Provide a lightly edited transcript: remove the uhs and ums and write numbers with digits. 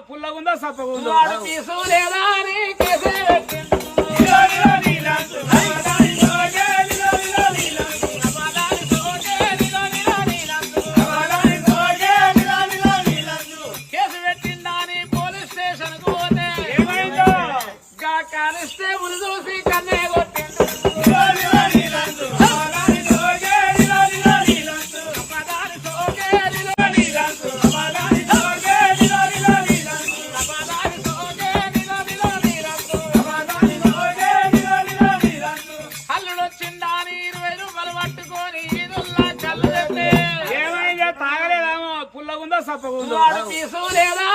పుల్లగుందా సప్పగుందా వాడు పీసు లేదా అని కేసే పెట్టిండు. కేసు పెట్టిండా అని పోలీస్ స్టేషన్ కు పోతే ఏమైందో కానిస్టేబుల్ చూసి కన్నే కొట్టిండు. అల్లుడు వచ్చిండా అని 20 రూపాయలు పట్టుకొని ఈదుల్లా కళ్ళు తెస్తే ఏమైందో తాగలేదామో పుల్లగుందా సప్పగుందా వాడు పీసు లేదా